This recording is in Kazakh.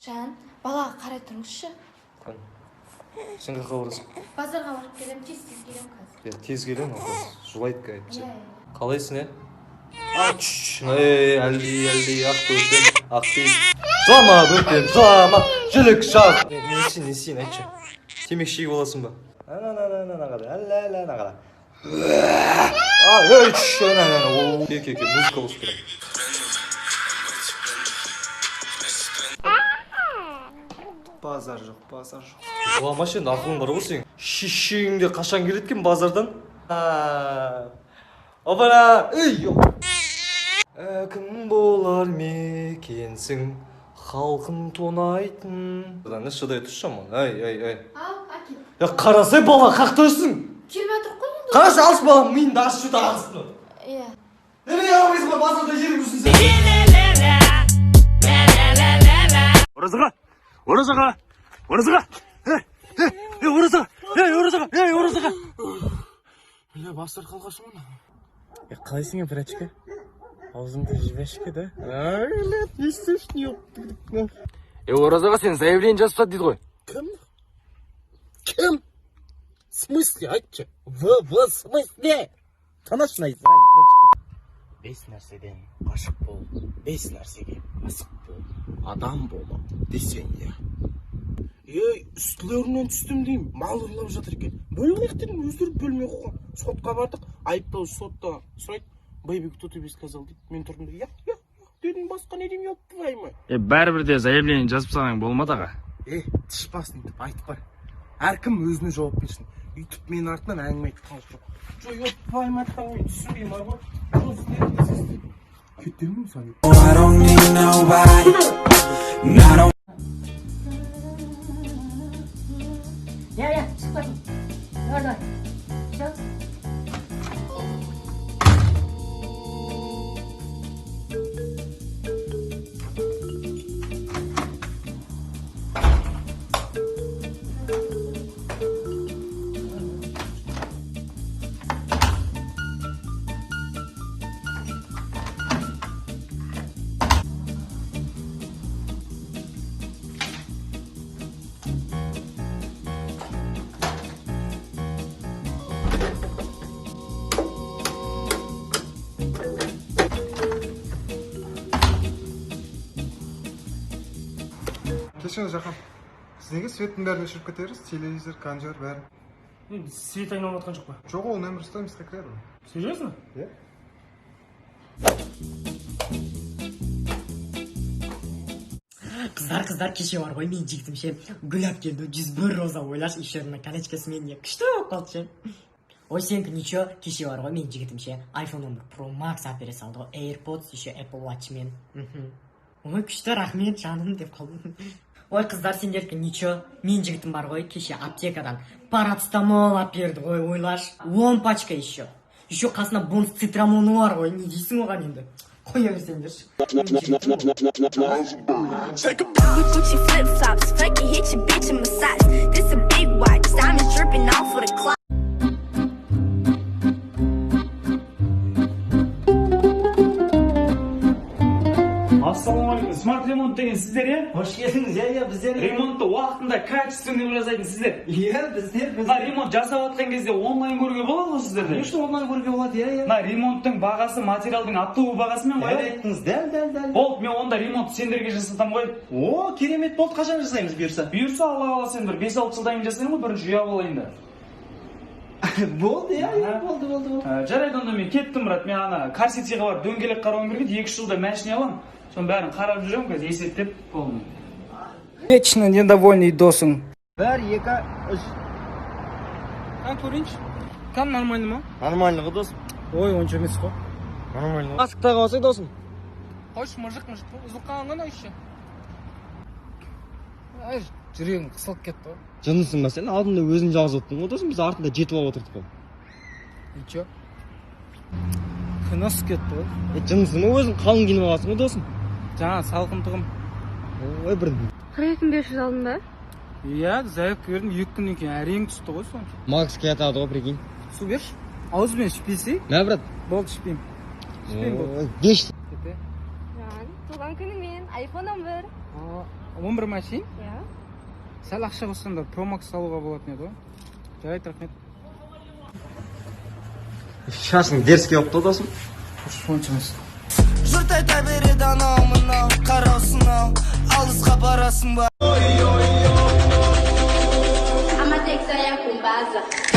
Жан, балаға қарай тұрыңызшы. Сен қаққа барасың? Базарға барып келем, тез келем қазір. Тез келем, жылайды кәйтсе. Қалайсың, әлди, ақ бөтен, жама, жүлік жақ. Несін, айтшы. Темекші боласың ба? Музыка болсын тұрам. Базар жоқ. Оламаш енді ақылың бар ғой сен. Шешеңде қашан келеткен базардан? Опана! Әкім болар мекенсің, халқын тонайтын. Не шыдай тұшам он? Ал, әкел. Қарасай бала, қақта өссің? Келіп атыр қой енді. Қарашы алыс балам, миын да ашып жүті ағысын. Иә. Неме яғымайсың ба, базарда жерің өсін сен? Оразаға! Бля, бастар қалғашы мұны. Қалайсың брачка? Аузыңды жібешке, да? Не істеш, не өптік. Оразаға сен заявление жазып дейді ғой. Кім? В смысле, айтшы? В смысле? Танашын айт. 5 нәрседен қашық бол, 5 нәрсеге асық бол, адам бол, десең я. Үстілерінен түстім деймін, мал ұрлап жатыр екен. Бөлінек дедім, өздері бөлмей қойған. Сотқа бардық, айыптау сотта сұрайды. Байбек кто тебе сказал дейді. Мен тұрдым да, я, дедім, басқа не деймін, өппаймай. Бәрібір де заявление жазып салған болмады аға. Тіш басын деп айтып бар. Әркім өзіне жауап берсін. Үйтіп мен артынан әңгіме айтып қалып жоқ. Өппаймай аттан ой, түсінбеймін бар ғой. Кетемін сәні. I don't need nobody. Ya, çık bakayım. Orada. Çık. Кешіңіз жақам. Сіз неге светтің бәрін өшіріп кетеріз? Телевизор, конжар, бәрін. Свет айналып жатқан жоқ па? Жоқ, ол нөмір стоимостьқа кіреді. Серьезно? Иә. Қыздар кеше бар ғой, мен жігітім ше гүл әпкелді 101 роза ойлаш ишерінің колечкасымен не күшті болып қалды ше. Ой, сенікі ничего, кеше бар ғой, мен жігітім ше iPhone 11 Pro Max әпере салды ғой, AirPods еще Apple Watch мен. Ой, күшті, рахмет жаным деп қалдым. Ой, қыздар сендерді ничего, мен жігітім бар ғой, кеше аптекадан парацетамол әперді ғой, ойлаш. 10 пачка еще. Еще қасына бонс цитрамоны бар ғой, не дейсің оған енді? Қоя берсеңдерші. Gucci flip-flops, fucking hit your bitch in massage. This a big watch, diamonds dripping off of the clock. Ассалаумағалейкум, смарт ремонт деген сіздер, е? Hoş geldiniz ya bizler. Ремонтты уақытында качественно жасайтын сіздер. Bizler. Мына ремонт жасап жатқан кезде онлайн көруге болады ғой сіздерде. Ne işte ondan görüge болады ya. Мына ремонттың бағасы, материалдың оптовый бағасымен ғой. Айттыңыз, дәл. Болды, мен онда ремонт сендерге жасатам ғой. О, керемет болды, қашан жасаймыз бұйырса? Бұйырса, Алла қаласа сен бір 5-6 жылдан кейін жасаймын ғой, бірінші үй болайын да. Болды ya, болды. Жарайды, онда мен кеттім, брат. Мен ана карсетиға бар дөңгелек қарауым керек еді, 2-3 жылда машина аламын. Соның бәрін қарап жүремін, қазір есептеп болмай. Вечно недовольный досың. 1, 2, 3. Қан көрейінші. Қан нормальный ма? Нормально ғой досым. Ой, онша емес қой. Нормально. Асықта қалсай досым. Қойшы, мыжық қой. Үзіліп қалған ғана еще. Ай, жүрегім қысылып кетті ғой. Жындысың ба сен? Алдында өзің жалғыз отырдың ғой досым, біз артында жетіп алып отырдық қой. Ничего. Қинасып кетті ғой. Жындысың ба өзің қалың киініп аласың ғой досым? Жаңа салқындығым. Ой, бір. 42.500 алдың ба? Иә, заявка бердім, 2 күннен кейін әрең түсті ғой сонша. Макс кетады ғой, прикинь. Су берші. Ауызбен ішпейсің? Мә, брат. Болды, ішпеймін. Ішпеймін болды. Деш. Жан, туған күніңмен iPhone 11. 11 машин? Иә. Сәл ақша қоссаңдар Pro Max алуға болатын еді ғой. Жарайды, рахмет. Шашың дерзкий болып та досым. Сонша емес. Жұрт айта береді анау мынау, қараусынау, алысқа барасың ба? I'ma take Saya Kumbaza.